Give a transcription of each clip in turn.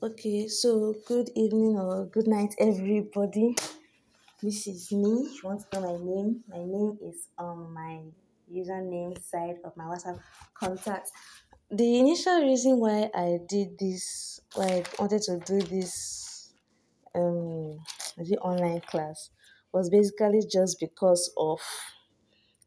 Okay, so good evening or good night, everybody. This is me. If you want to know my name is on my username side of my WhatsApp contact. The initial reason why I did this, why I wanted to do this, the online class, was basically just because of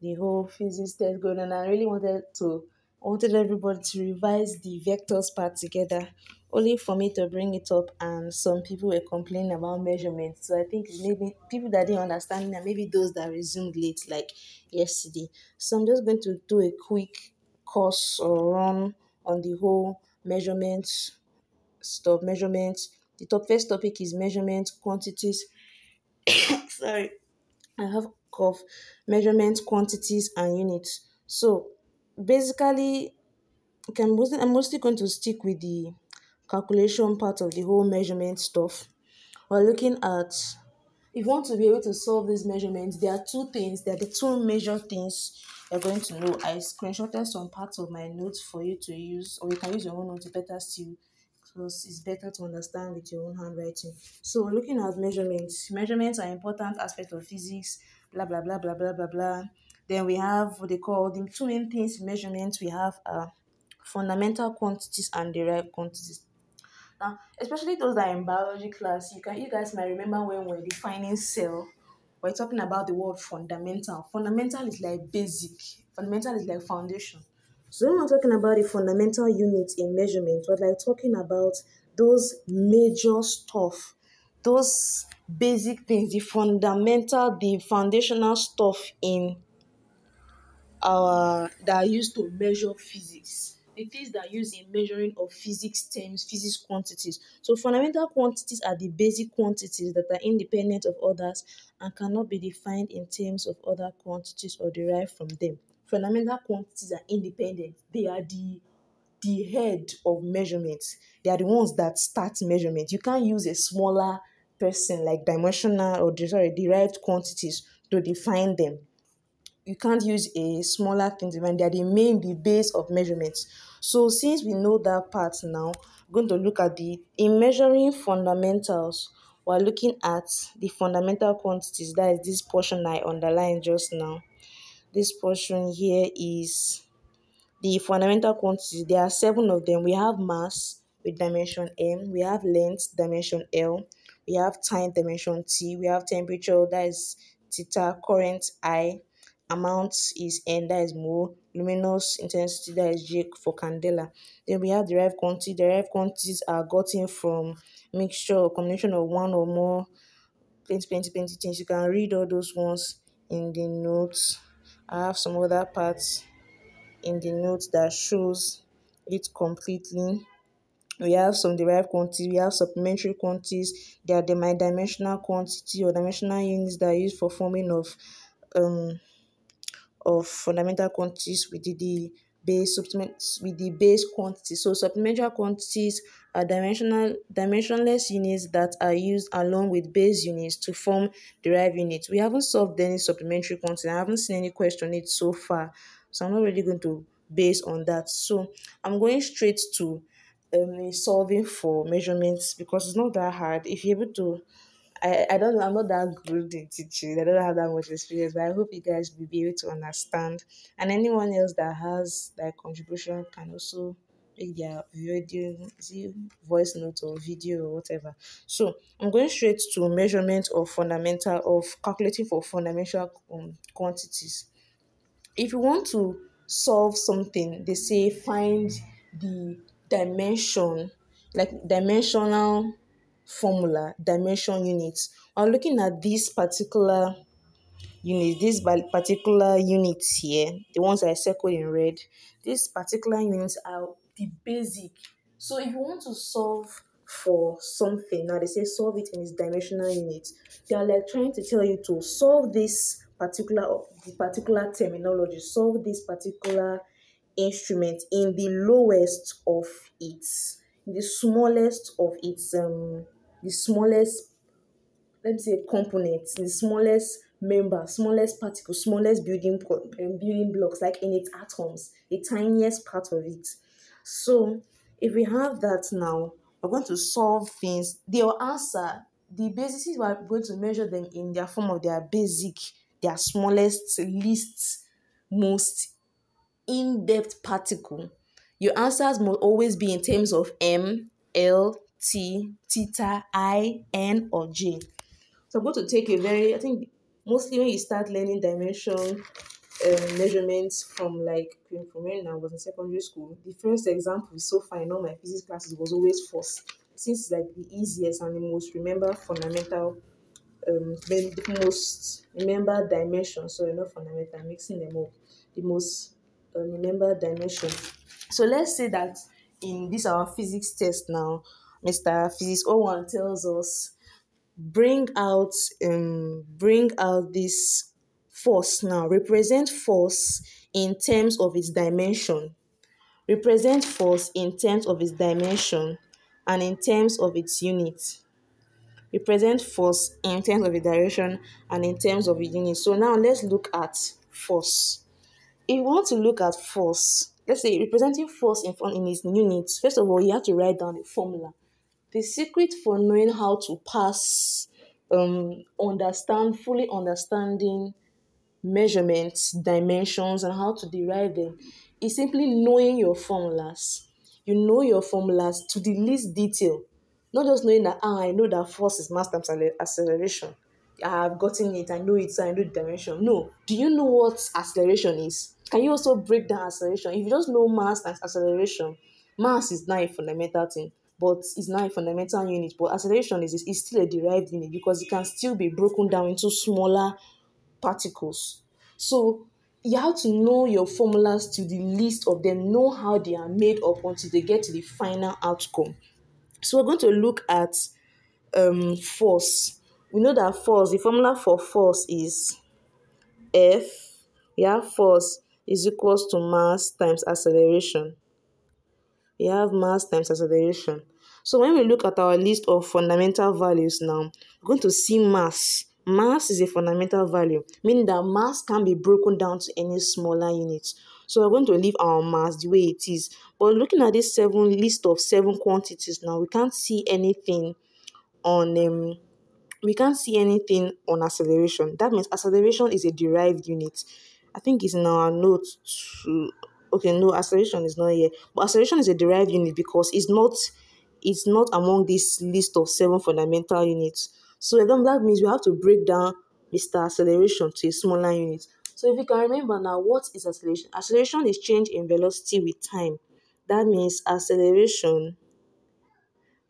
the whole physics test going on. I really wanted everybody to revise the vectors part together, only for me to bring it up, and some people were complaining about measurements. So I think it's maybe people that didn't understand, and maybe those that resumed late, like yesterday. So I'm just going to do a quick course or run on the whole measurements. The first topic is measurement quantities. Sorry, I have cough, measurements, quantities, and units. So basically, I'm mostly going to stick with the calculation part of the whole measurement stuff. We're looking at, if you want to be able to solve these measurements, there are two things, there are the two major things you're going to know. I screenshotted some parts of my notes for you to use, or you can use your own notes better still, because it's better to understand with your own handwriting. So looking at measurements. Measurements are important aspect of physics, blah blah blah blah blah blah blah. Then we have what they call the two main things in measurements. We have fundamental quantities and derived quantities. Now, especially those that are in biology class, you guys might remember when we're defining cell, we're talking about the word fundamental. Fundamental is like basic. Fundamental is like foundation. So when we're talking about the fundamental units in measurement, we're like talking about those major stuff, those basic things, the foundational stuff in that are used to measure physics. The things that are used in measuring of physics terms, physics quantities. So fundamental quantities are the basic quantities that are independent of others and cannot be defined in terms of other quantities or derived from them. Fundamental quantities are independent. They are the head of measurements. They are the ones that start measurement. You can't use a smaller person like dimensional or derived quantities to define them. You can't use a smaller thing to define. They are the base of measurements. So since we know that part now, we're going to look at in measuring fundamentals, we're looking at the fundamental quantities. That is this portion I underlined just now. This portion here is the fundamental quantities. There are 7 of them. We have mass with dimension m, we have length dimension l, we have time dimension t, we have temperature, that is theta, current I, amount is n, that is mole, luminous intensity, that is J for candela. Then we have derived quantity. Derived quantities are gotten from mixture or combination of one or more plenty things. You can read all those ones in the notes. I have some other parts in the notes that shows it completely. We have some derived quantities, we have supplementary quantities, there are the dimensional quantity or dimensional units that are used for forming of fundamental quantities with the base quantity. So supplementary quantities are dimensionless units that are used along with base units to form derived units. We haven't solved any supplementary quantity. I haven't seen any question on it so far, so I'm not really going to base on that. So I'm going straight to solving for measurements because it's not that hard. If you're able to, I don't know, I'm not that good in teaching. I don't have that much experience, but I hope you guys will be able to understand. And anyone else that has that contribution can also make their video, voice note or video or whatever. So I'm going straight to measurement of calculating for fundamental quantities. If you want to solve something, they say find the dimension, like dimensional formula, dimension units. I'm looking at this particular particular units here, the ones I circled in red. These particular units are the basic. So if you want to solve for something, now they say solve it in its dimensional units. They are like trying to tell you to solve the particular terminology, solve this particular instrument in the lowest of its, the smallest, let me say, components, the smallest member, smallest particle, smallest building blocks, like in its atoms, the tiniest part of it. So if we have that now, we're going to solve things. Their answer, the basis, we're going to measure them in their form of their basic, their smallest, least, most in-depth particle. Your answers must always be in terms of M, L, T, theta, I, N, or J. So I'm going to take I think mostly when you start learning dimension measurements from when I was in secondary school, the first example so far in all my physics classes was always force. Since it's like the easiest and the most remember fundamental, the most remember dimension. Sorry, not fundamental, I'm mixing them up. The most remember dimension. So let's say that in this our physics test now, Mr. Physics O1 tells us bring out this force now. Represent force in terms of its dimension. Represent force in terms of its dimension and in terms of its unit. Represent force in terms of its direction and in terms of its unit. So now let's look at force. If you want to look at force, let's say representing force in its units, first of all, you have to write down the formula. The secret for knowing how to pass, fully understanding measurements, dimensions, and how to derive them is simply knowing your formulas. You know your formulas to the least detail. Not just knowing that, I know that force is mass times acceleration. I have gotten it, I know it, so I know the dimension. No. Do you know what acceleration is? Can you also break down acceleration? If you just know mass and acceleration, mass is not a fundamental thing, but it's not a fundamental unit. But acceleration is still a derived unit because it can still be broken down into smaller particles. So you have to know your formulas to the least of them, know how they are made up until they get to the final outcome. So we're going to look at force. We know that force, the formula for force is F. We have force is equals to mass times acceleration. We have mass times acceleration. So when we look at our list of fundamental values now, we're going to see mass. Mass is a fundamental value, meaning that mass can be broken down to any smaller units. So we're going to leave our mass the way it is. But looking at this list of 7 quantities now, we can't see anything on acceleration. That means acceleration is a derived unit. I think it's in our notes to okay, no, acceleration is not here. But acceleration is a derived unit because it's not among this list of 7 fundamental units. So that means we have to break down Mr. Acceleration to a smaller unit. So if you can remember now, what is acceleration? Acceleration is change in velocity with time. That means acceleration,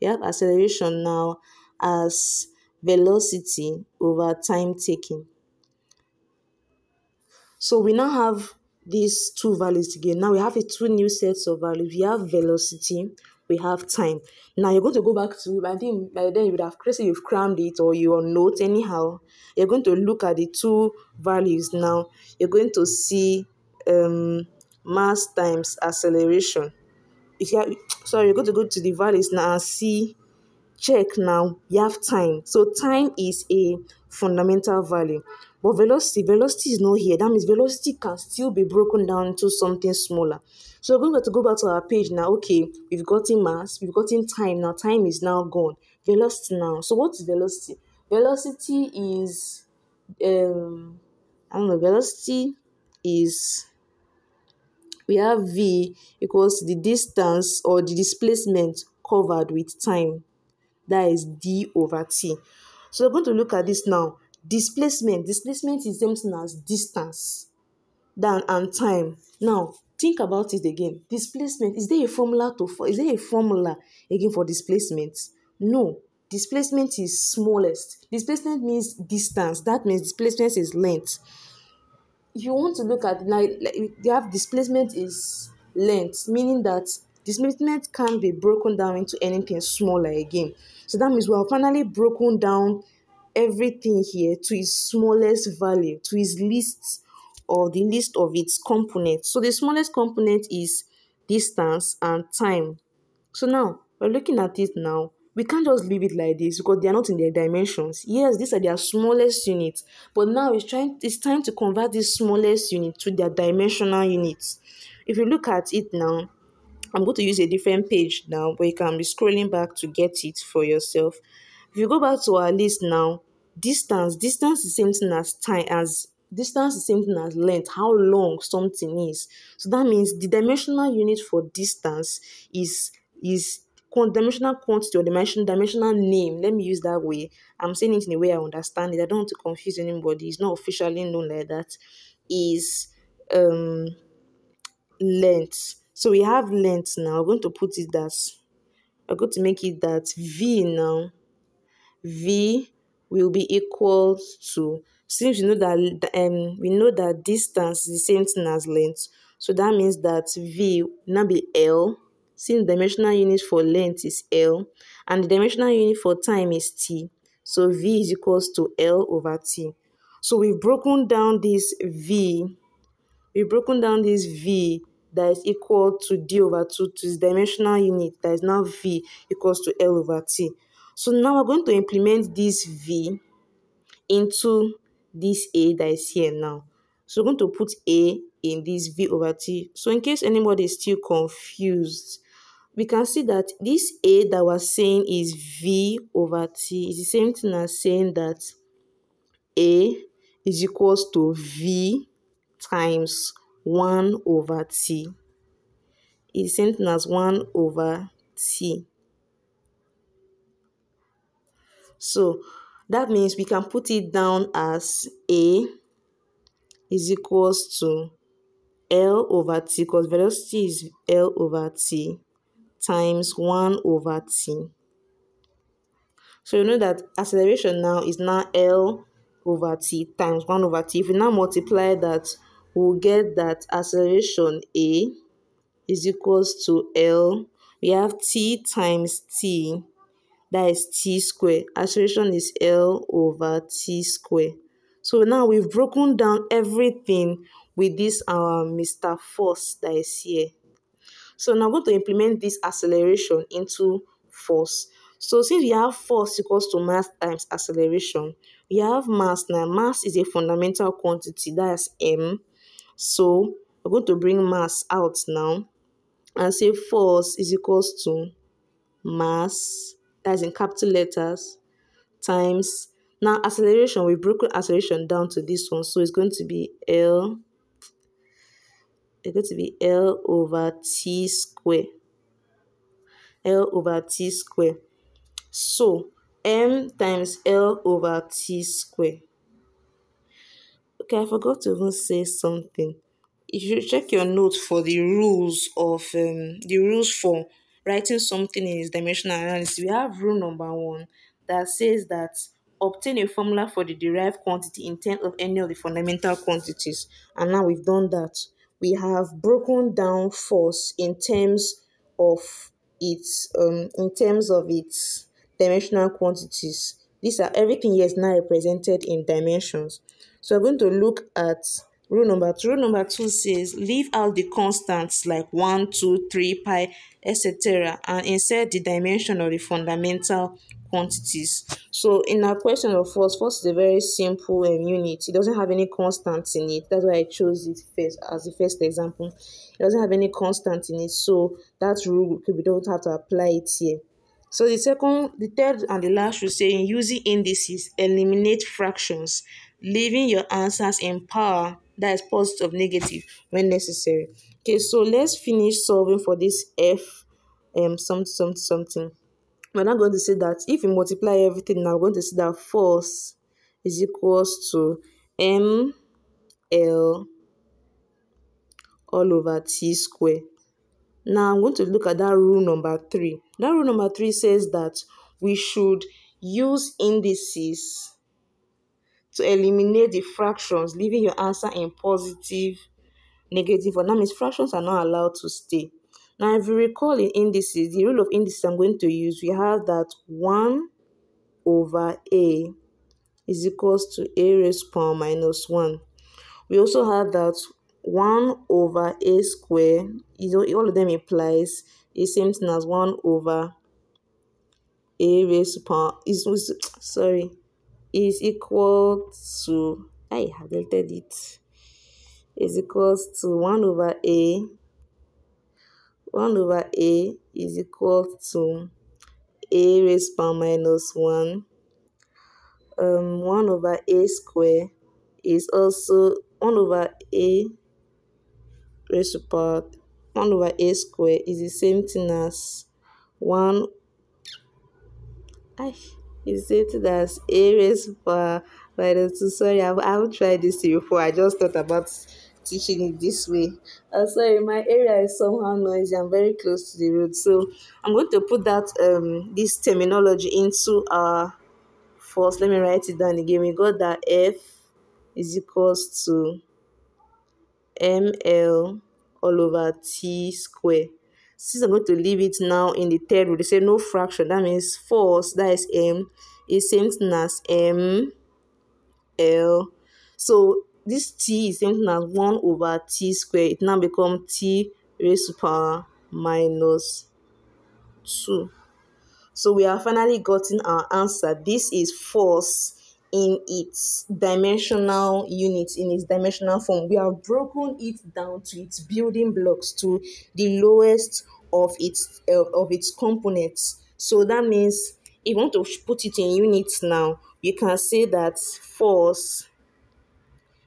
we have acceleration now as velocity over time taken. So we now have these two values again. Now we have 2 new sets of values. We have velocity, we have time. Now you're going to go back to, I think by then you would have you've crammed it or your note anyhow. You're going to look at the 2 values now. You're going to see mass times acceleration. You're going to go to the values now and see, check now, you have time. So time is a fundamental value. But velocity is not here. That means velocity can still be broken down into something smaller. So we're going to go back to our page now. Okay, we've gotten mass, we've gotten time. Now time is now gone. Velocity now. So what is velocity? Velocity is, velocity is, we have V equals the distance or the displacement covered with time. That is d over t. So we're going to look at this now. Displacement is the same thing as distance and time. Now think about it again. Displacement, is there a formula again for displacement? No. Displacement is smallest. Displacement means distance. That means displacement is length. If you want to look at you have displacement is length, meaning that displacement can be broken down into anything smaller again. So that means we have finally broken down everything here to its smallest value, to its list or the list of its components. So the smallest component is distance and time. So now we're looking at it now. We can't just leave it like this because they are not in their dimensions. Yes, these are their smallest units, but now it's time to convert this smallest unit to their dimensional units. If you look at it now, I'm going to use a different page now, but you can be scrolling back to get it for yourself. If you go back to our list now, distance is same thing as time, as distance is same thing as length, how long something is. So that means the dimensional unit for distance is dimensional quantity, or dimensional name. Let me use that way. I'm saying it in a way I understand it. I don't want to confuse anybody. It's not officially known like that. Is um length. So we have length now. We're going to put it as, we're going to make it that V now. V will be equal to, since we know that distance is the same thing as length, so that means that V will now be L, since the dimensional unit for length is L and the dimensional unit for time is T. So V is equals to L over T. So we've broken down this V that is equal to D over 2 to its dimensional unit, that is now V equals to L over T. So now we're going to implement this V into this A that is here now. So we're going to put A in this V over T. So in case anybody is still confused, we can see that this A that we're saying is V over T is the same thing as saying that A is equals to V times 1 over T. Is the same thing as 1 over T. So that means we can put it down as A is equals to L over T, because velocity is L over T, times 1 over T. So you know that acceleration now is now L over T times 1 over T. If we now multiply that, we'll get that acceleration A is equals to L. We have T times T, that is T square. Acceleration is L over T square. So now we've broken down everything with this our Mr. Force that is here. So now I'm going to implement this acceleration into force. So since we have force equals to mass times acceleration, we have mass now. Mass is a fundamental quantity, that's M. So we're going to bring mass out now and say force is equals to mass, that's in capital letters, times, now acceleration, we've broken acceleration down to this one, so it's going to be L over T square. L over T square. So M times L over T square. Okay, I forgot to even say something. If you check your notes for the rules for writing something in its dimensional analysis, we have rule number 1 that says that obtain a formula for the derived quantity in terms of any of the fundamental quantities. And now we've done that. We have broken down force in terms of its dimensional quantities. These are, everything here is now represented in dimensions. So we're going to look at rule number 2. Rule number 2 says leave out the constants like 1, 2, 3, pi, etc. and insert the dimension of the fundamental quantities. So in our question of force is a very simple unit. It doesn't have any constants in it. That's why I chose it first as the first example. It doesn't have any constant in it, so that rule we don't have to apply it here. So the third and the last rule saying using indices, eliminate fractions, leaving your answers in power, that is positive or negative when necessary. Okay, so let's finish solving for this F something. We're not going to say that if we multiply everything now, we're going to see that force is equals to ML all over T square. Now I'm going to look at that rule number 3. That rule number 3 says that we should use indices to eliminate the fractions, leaving your answer in positive, negative, or that means fractions are not allowed to stay. Now, if you recall in indices, the rule of indices I'm going to use, we have that 1 over A is equals to A raised to power minus 1. We also have that 1 over A square, all of them implies the same thing as 1 over A raised to power, is equal to, I have deleted it, is equals to 1 over A 1 over a is equal to a raised power minus 1. 1 over a square is also 1 over a raised to power 1 over a square is the same thing as 1 is the same thing as a raised to power minus 2. Sorry, I haven't tried this before. I just thought about teaching it this way. Sorry, my area is somehow noisy. I'm very close to the road, so I'm going to put that this terminology into our force. Let me write it down again. We got that F is equals to ml all over t square. Since I'm going to leave it now in the third rule, they say no fraction. That means force, that is m, is same thing as m l. So this t is same thing as 1 over t square. It now becomes t raised to power minus 2. So we have finally gotten our answer. This is force in its dimensional unit, in its dimensional form. We have broken it down to its building blocks, to the lowest of its components. So that means if you want to put it in units now, you can say that force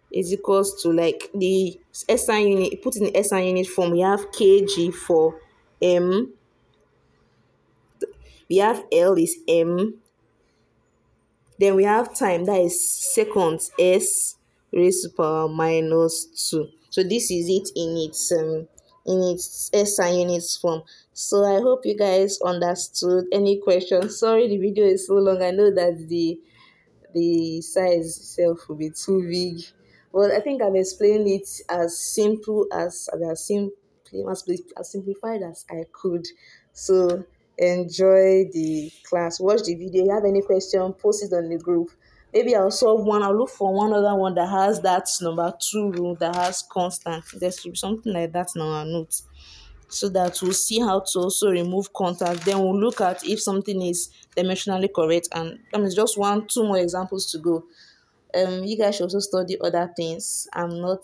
is equals to, like, the SI unit, put in the SI unit form. We have kg for m, we have L is m, then we have time, that is seconds, s raised to power minus 2. So this is it in its SI units form. So I hope you guys understood. Any questions? Sorry the video is so long. I know that the size itself will be too big, but I think I've explained it as simple as as simplified as I could. So enjoy the class, watch the video. If you have any question, post it on the group. Maybe I'll solve one. I'll look for one other one that has that number 2 rule, that has constant. There should be something like that in our notes, so that we'll see how to also remove contact. Then we'll look at if something is dimensionally correct, and that means just 2 more examples to go. You guys should also study other things. I'm not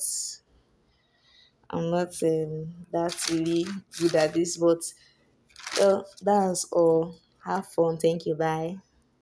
that really good at this, but that's all. Have fun. Thank you. Bye.